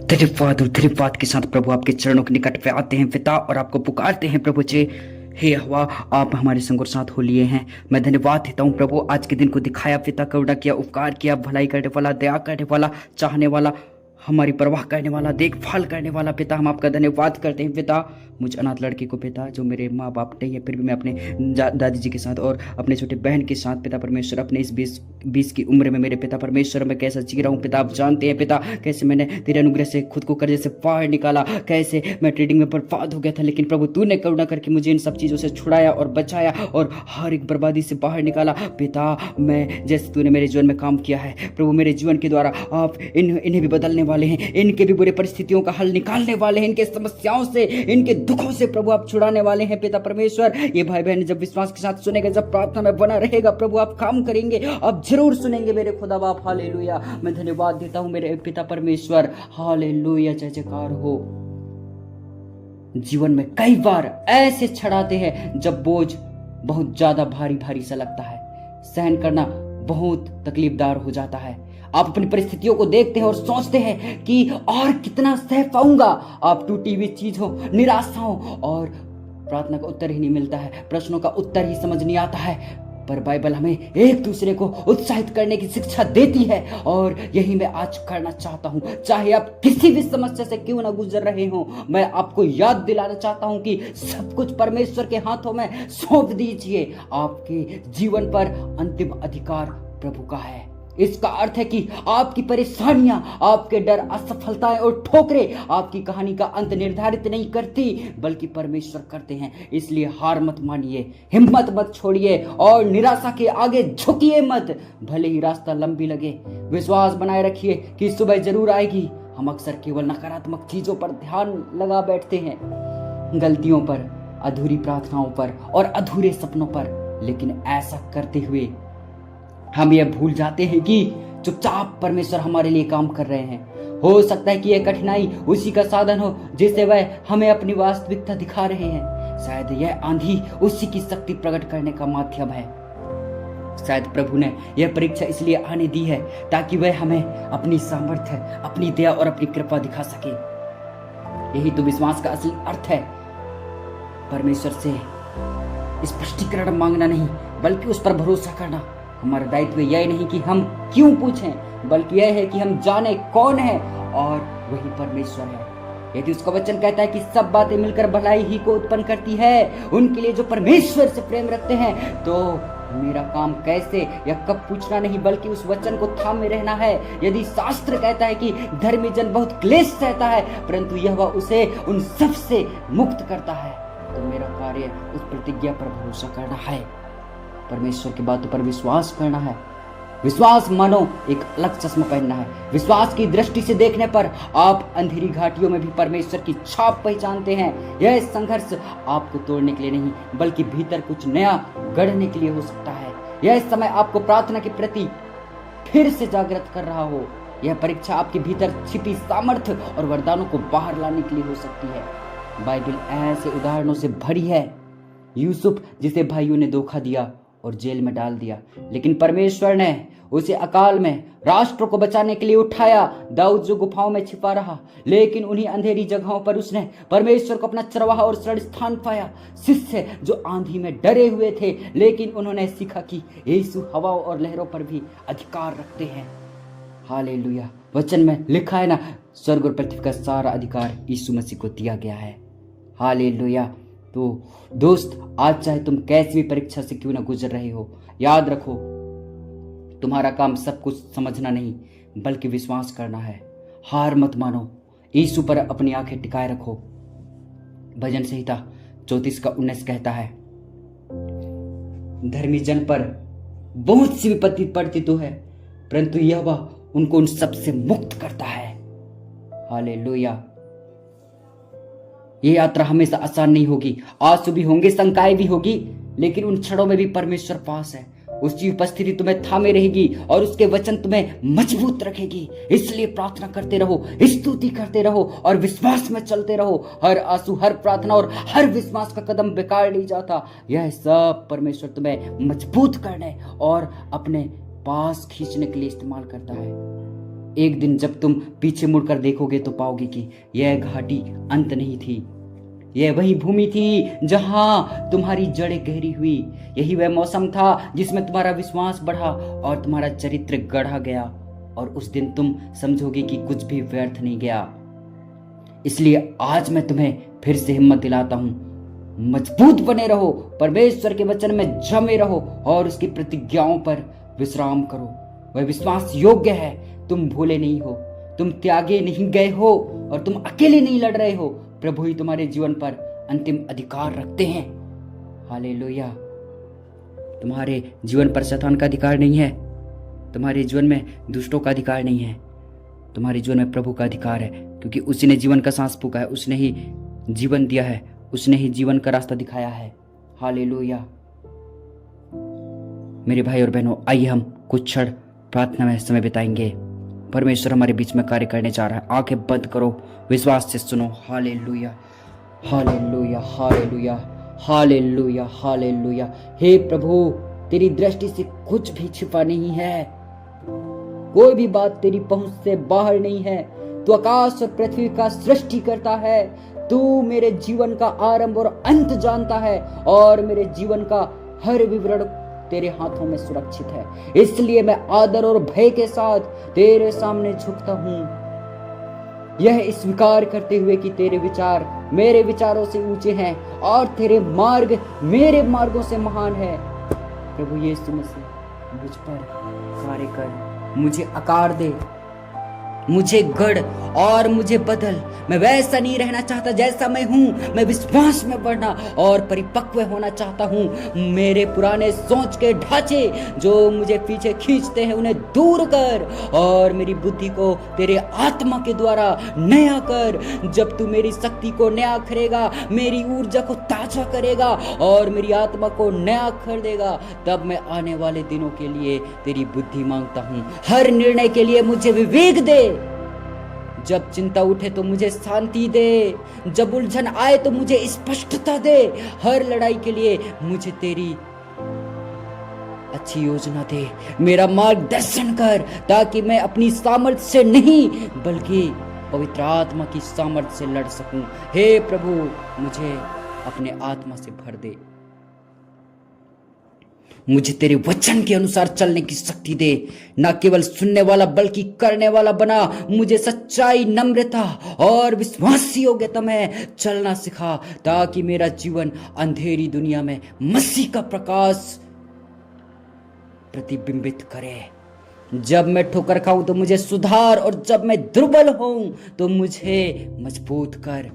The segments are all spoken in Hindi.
धन्यवाद के साथ प्रभु आपके चरणों के निकट पे आते हैं पिता, और आपको पुकारते हैं प्रभु जी। हे हवा, आप हमारे संग और साथ हो लिए हैं। मैं धन्यवाद देता हूँ प्रभु, आज के दिन को दिखाया पिता, करुणा किया, उपकार किया, भलाई करने वाला, दया करने वाला, चाहने वाला, हमारी परवाह करने वाला, देखभाल करने वाला पिता, हम आपका धन्यवाद करते हैं पिता। मुझ अनाथ लड़के को पिता, जो मेरे माँ बाप नहीं है, फिर भी मैं अपने दादी जी के साथ और अपने छोटे बहन के साथ पिता परमेश्वर, अपने इस बीस की उम्र में मेरे पिता परमेश्वर, मैं कैसा जी रहा हूँ पिता, आप जानते हैं पिता, कैसे मैंने तेरे अनुग्रह से खुद को कर्जे से बाहर निकाला, कैसे मैं ट्रेडिंग में बर्बाद हो गया था, लेकिन प्रभु तूने करुणा करके मुझे इन सब चीज़ों से छुड़ाया और बचाया और हर एक बर्बादी से बाहर निकाला पिता। मैं जैसे तूने मेरे जीवन में काम किया है प्रभु, मेरे जीवन के द्वारा आप इन्हें भी बदलने वाले हैं, इनके भी बुरे परिस्थितियों का हल निकालने वाले हैं, इनके समस्याओं से, इनके दुखों से प्रभु आप छुड़ाने वाले हैं पिता परमेश्वर। ये भाई बहन जब विश्वास के साथ सुनेगा, जब प्रार्थना में बना रहेगा प्रभु, आप काम करेंगे, आप जरूर सुनेंगे मेरे खुदा बाप। हालेलुया, मैं धन्यवाद देता हूं मेरे पिता परमेश्वर। हालेलुया, जय जयकार हो। जीवन में कई बार ऐसे छड़ाते हैं जब बोझ बहुत ज्यादा भारी भारी सा लगता है, सहन करना बहुत तकलीफदार हो जाता है। आप अपनी परिस्थितियों को देखते हैं और सोचते हैं कि और कितना सह पाऊंगा। आप टूटी हुई चीज हो, निराशा हो, और प्रार्थना का उत्तर ही नहीं मिलता है, प्रश्नों का उत्तर ही समझ नहीं आता है। पर बाइबल हमें एक दूसरे को उत्साहित करने की शिक्षा देती है, और यही मैं आज करना चाहता हूं। चाहे आप किसी भी समस्या से क्यों ना गुजर रहे हो, मैं आपको याद दिलाना चाहता हूं कि सब कुछ परमेश्वर के हाथों में सौंप दीजिए। आपके जीवन पर अंतिम अधिकार प्रभु का है। इसका अर्थ है कि आपकी परेशानियां, आपके डर, असफलताएं और ठोकरें आपकी कहानी का अंत निर्धारित नहीं करती, बल्कि परमेश्वर करते हैं। इसलिए हार मत मानिए, हिम्मत मत छोड़िए और निराशा के आगे झुकिए मत, भले ही रास्ता लंबी लगे। विश्वास बनाए रखिए कि सुबह जरूर आएगी। हम अक्सर केवल नकारात्मक चीजों पर ध्यान लगा बैठते हैं, गलतियों पर, अधूरी प्रार्थनाओं पर और अधूरे सपनों पर, लेकिन ऐसा करते हुए हम ये भूल जाते हैं कि चुपचाप परमेश्वर हमारे लिए काम कर रहे हैं। हो सकता है कि यह कठिनाई उसी का साधन हो जिससे वह हमें अपनी वास्तविकता दिखा रहे हैं। शायद यह आंधी उसी की शक्ति प्रकट करने का माध्यम है। शायद प्रभु ने यह परीक्षा इसलिए आने दी है ताकि वह हमें अपनी सामर्थ्य, अपनी दया और अपनी कृपा दिखा सके। यही तो विश्वास का असली अर्थ है। परमेश्वर से स्पष्टीकरण मांगना नहीं, बल्कि उस पर भरोसा करना। हमारा दायित्व यह नहीं कि हम क्यों पूछें, बल्कि यह है कि हम जाने कौन है, और वही परमेश्वर है। यदि उसका वचन कहता है कि सब बातें मिलकर भलाई ही को उत्पन्न करती है उनके लिए जो परमेश्वर से प्रेम रखते हैं, तो मेरा काम कैसे या कब पूछना नहीं, बल्कि उस वचन को थामे रहना है। यदि शास्त्र कहता है कि धर्मी जन बहुत क्लेश सहता है, परंतु यहोवा उसे उन सब से मुक्त करता है, तो मेरा कार्य उस प्रतिज्ञा पर भरोसा करना है, परमेश्वर की बातों पर विश्वास करना है। विश्वास मानो एक अलग चश्मा पहनना है। विश्वास की दृष्टि से देखने पर आप अंधेरी घाटियों में भी परमेश्वर की छाप पहचानते हैं। यह संघर्ष आपको तोड़ने के लिए नहीं, बल्कि भीतर कुछ नया गढ़ने के लिए हो सकता है। यह समय आपको प्रार्थना के प्रति फिर से जागृत कर रहा हो। यह परीक्षा आपके भीतर छिपी सामर्थ्य और वरदानों को बाहर लाने के लिए हो सकती है। बाइबल ऐसे उदाहरणों से भरी है। यूसुफ, जिसे भाइयों ने धोखा दिया और जेल में डाल दिया, लेकिन परमेश्वर ने उसे अकाल में राष्ट्र को बचाने के लिए उठाया। दाऊद, जो गुफाओं में छिपा रहा, लेकिन उन्हीं अंधेरी जगहों पर उसने परमेश्वर को अपना चरवाहा और शरण स्थान पाया। शिष्य, जो आंधी में डरे हुए थे, लेकिन उन्होंने सीखा कि यीशु हवाओं और लहरों पर भी अधिकार रखते हैं। हालेलुया, वचन में लिखा है ना, स्वर्ग और पृथ्वी का सारा अधिकार यीशु मसीह को दिया गया है। हालेलुया। तो दोस्त, आज चाहे तुम कैसी भी परीक्षा से क्यों ना गुजर रहे हो, याद रखो, तुम्हारा काम सब कुछ समझना नहीं, बल्कि विश्वास करना है। हार मत मानो, यीशु पर अपनी आंखें टिकाए रखो। भजन संहिता 34:19 कहता है, धर्मी जन पर बहुत सी विपत्ति पड़ती तो है, परंतु यहोवा उनको उन सब से मुक्त करता है। हालेलुया। ये यात्रा हमेशा आसान नहीं होगी, आंसू भी होंगे, शंकाएं भी होगी, लेकिन उन क्षणों में भी परमेश्वर पास है। उसकी उपस्थिति तुम्हें थामे रहेगी और उसके वचन तुम्हें मजबूत रखेगी। इसलिए प्रार्थना करते रहो, स्तुति करते रहो और विश्वास में चलते रहो। हर आंसू, हर प्रार्थना और हर विश्वास का कदम बेकार नहीं जाता। यह सब परमेश्वर तुम्हें मजबूत करने और अपने पास खींचने के लिए इस्तेमाल करता है। एक दिन जब तुम पीछे मुड़कर देखोगे तो पाओगे कि यह घाटी अंत नहीं थी, यह वही भूमि थी जहां तुम्हारी जड़ें गहरी हुई। यही वह मौसम था जिसमें तुम्हारा विश्वास बढ़ा और तुम्हारा चरित्र गढ़ा गया, और उस दिन तुम समझोगे कि कुछ भी व्यर्थ नहीं गया। इसलिए आज मैं तुम्हें फिर से हिम्मत दिलाता हूं, मजबूत बने रहो, परमेश्वर के वचन में जमे रहो और उसकी प्रतिज्ञाओं पर विश्राम करो। वह विश्वास योग्य है, तुम भूले नहीं हो, तुम त्यागे नहीं गए हो और तुम अकेले नहीं लड़ रहे हो। प्रभु ही तुम्हारे जीवन पर अंतिम अधिकार रखते हैं। हालेलुया। तुम्हारे जीवन पर शैतान का अधिकार नहीं है, तुम्हारे जीवन में दुष्टों का अधिकार नहीं है, तुम्हारे जीवन में प्रभु का अधिकार है, क्योंकि उसी ने जीवन का सांस फूंका है, उसने ही जीवन दिया है, उसने ही जीवन का रास्ता दिखाया है। हालेलुया। मेरे भाई और बहनों, आइए हम कुछ क्षण प्रार्थना में समय बिताएंगे। परमेश्वर हमारे बीच में कार्य करने जा रहा है। आंखें बंद करो, विश्वास से सुनो। Hallelujah, hallelujah, hallelujah, hallelujah, hallelujah. हे प्रभु, तेरी दृष्टि से कुछ भी छिपा नहीं है, कोई भी बात तेरी पहुंच से बाहर नहीं है। तू आकाश और पृथ्वी का सृष्टि करता है, तू मेरे जीवन का आरंभ और अंत जानता है, और मेरे जीवन का हर विवरण तेरे हाथों में सुरक्षित है। इसलिए मैं आदर और भय के साथ तेरे सामने झुकता हूं, यह स्वीकार करते हुए कि तेरे विचार मेरे विचारों से ऊंचे हैं और तेरे मार्ग मेरे मार्गों से महान है। प्रभु यीशु मसीह, मुझ पर कार्य कर, मुझे आकार दे, मुझे गढ़ और मुझे बदल। मैं वैसा नहीं रहना चाहता जैसा मैं हूं, मैं विश्वास में बढ़ना और परिपक्व होना चाहता हूं। मेरे पुराने सोच के ढांचे जो मुझे पीछे खींचते हैं उन्हें दूर कर, और मेरी बुद्धि को तेरे आत्मा के द्वारा नया कर। जब तू मेरी शक्ति को नया करेगा, मेरी ऊर्जा को ताजा करेगा और मेरी आत्मा को नया कर देगा, तब मैं आने वाले दिनों के लिए तेरी बुद्धि मांगता हूं। हर निर्णय के लिए मुझे विवेक दे, जब चिंता उठे तो मुझे शांति दे, जब उलझन आए तो मुझे स्पष्टता दे। हर लड़ाई के लिए मुझे तेरी अच्छी योजना दे, मेरा मार्गदर्शन कर, ताकि मैं अपनी सामर्थ्य से नहीं बल्कि पवित्र आत्मा की सामर्थ्य से लड़ सकूं। हे प्रभु, मुझे अपने आत्मा से भर दे, मुझे तेरे वचन के अनुसार चलने की शक्ति दे, न केवल सुनने वाला बल्कि करने वाला बना। मुझे सच्चाई, नम्रता और विश्वास योग्यता में चलना सिखा, ताकि मेरा जीवन अंधेरी दुनिया में मसीह का प्रकाश प्रतिबिंबित करे। जब मैं ठोकर खाऊं तो मुझे सुधार, और जब मैं दुर्बल हूं तो मुझे मजबूत कर।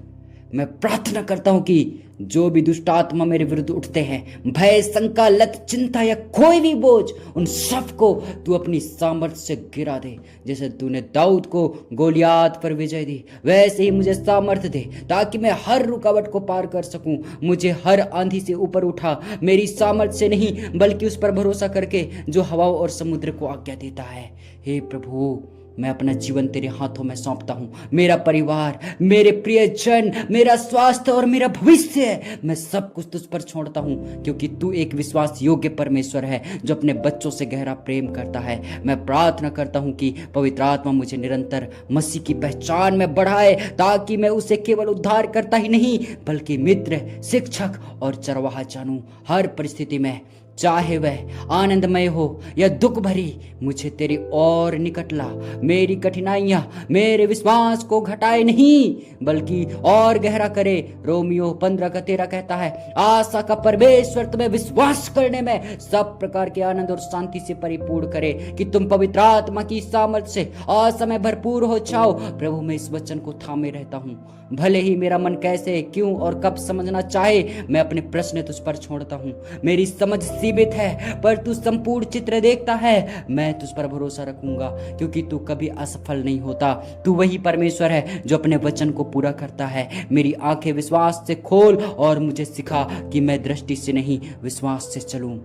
मैं प्रार्थना करता हूं कि जो भी दुष्ट आत्मा मेरे विरुद्ध उठते हैं, भय, शंका, लत, चिंता या कोई भी बोझ, उन सब को तू अपनी सामर्थ्य से गिरा दे। जैसे तूने दाऊद को गोलियात पर विजय दी, वैसे ही मुझे सामर्थ्य दे, ताकि मैं हर रुकावट को पार कर सकूं। मुझे हर आंधी से ऊपर उठा, मेरी सामर्थ्य से नहीं बल्कि उस पर भरोसा करके जो हवाओं और समुद्र को आज्ञा देता है। हे प्रभु, मैं अपना जीवन तेरे हाथों में सौंपता हूं। मेरा परिवार, मेरे प्रियजन, मेरा स्वास्थ्य और मेरा भविष्य, मैं सब कुछ तुझ पर छोड़ता हूं, क्योंकि तू एक विश्वास योग्य परमेश्वर है जो अपने बच्चों से गहरा प्रेम करता है। मैं प्रार्थना करता हूं कि पवित्र आत्मा मुझे निरंतर मसीह की पहचान में बढ़ाए, ताकि मैं उसे केवल उद्धार करता ही नहीं बल्कि मित्र, शिक्षक और चरवाहा जानूं। हर परिस्थिति में, चाहे वह आनंदमय हो या दुख भरी, मुझे तेरी ओर निकट ला। मेरी कठिनाइयां मेरे विश्वास को घटाए नहीं बल्कि और गहरा करे। रोमियो 15:13 कहता है, आशा का परमेश्वर तुम्हें विश्वास करने में सब प्रकार के आनंद और शांति से परिपूर्ण करे, कि तुम पवित्र आत्मा की सामर्थ्य से असमय भरपूर हो जाओ। प्रभु, मैं इस वचन को थामे रहता हूँ। भले ही मेरा मन कैसे, क्यों और कब समझना चाहे, मैं अपने प्रश्न तुझ पर छोड़ता हूँ। मेरी समझ सीमित है, पर तू संपूर्ण चित्र देखता है। मैं तुझ पर भरोसा रखूंगा, क्योंकि तू कभी असफल नहीं होता। तू वही परमेश्वर है जो अपने वचन को पूरा करता है। मेरी आंखें विश्वास से खोल और मुझे सिखा कि मैं दृष्टि से नहीं, विश्वास से चलूं।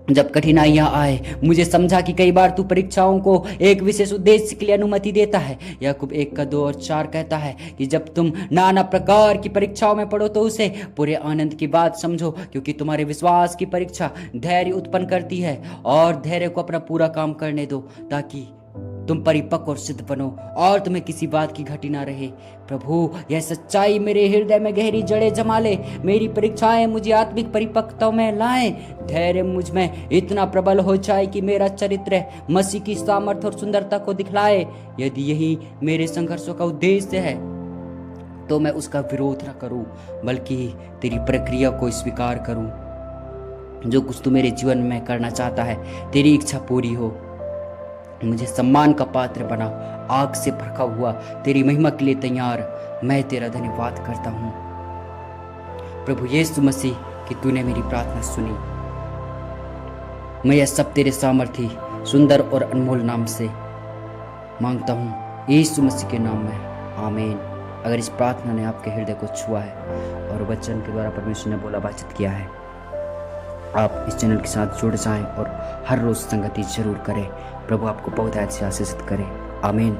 जब कठिनाइयां आए, मुझे समझा कि कई बार तू परीक्षाओं को एक विशेष उद्देश्य के लिए अनुमति देता है। याकूब 1:2 और 4 कहता है कि जब तुम नाना प्रकार की परीक्षाओं में पड़ो तो उसे पूरे आनंद की बात समझो, क्योंकि तुम्हारे विश्वास की परीक्षा धैर्य उत्पन्न करती है। और धैर्य को अपना पूरा काम करने दो, ताकि तुम परिपक्व और सिद्ध बनो और तुम्हें किसी बात की घटी ना रहे। प्रभु, यह सच्चाई मेरे हृदय में गहरी जड़ें जमा ले। मेरी परीक्षाएं मुझे आत्मिक परिपक्वता में लाएं। धैर्य मुझ में इतना प्रबल हो जाए कि मेरा चरित्र मसीह की सामर्थ्य और सुंदरता को दिखलाए। यदि यही मेरे संघर्षों का उद्देश्य है तो मैं उसका विरोध न करूं, बल्कि तेरी प्रक्रिया को स्वीकार करूं। जो कुछ तू मेरे जीवन में करना चाहता है, तेरी इच्छा पूरी हो। मुझे सम्मान का पात्र बना, आग से भड़का हुआ, तेरी महिमा के लिए तैयार मैं तेरा धन्यवाद करता हूँ। प्रभु यीशु मसीह कि तूने मेरी प्रार्थना सुनी। मैं यह सब तेरे सामर्थी, सुंदर और अनमोल नाम से मांगता हूँ, यीशु मसीह के नाम में, आमीन। अगर इस प्रार्थना ने आपके हृदय को छुआ है और वचन के द्वारा परमेश्वर ने बोला बातचीत किया है, आप इस चैनल के साथ जुड़ जाएं और हर रोज संगति जरूर करें। प्रभु आपको बहुत अच्छी आशीषित करे। आमीन।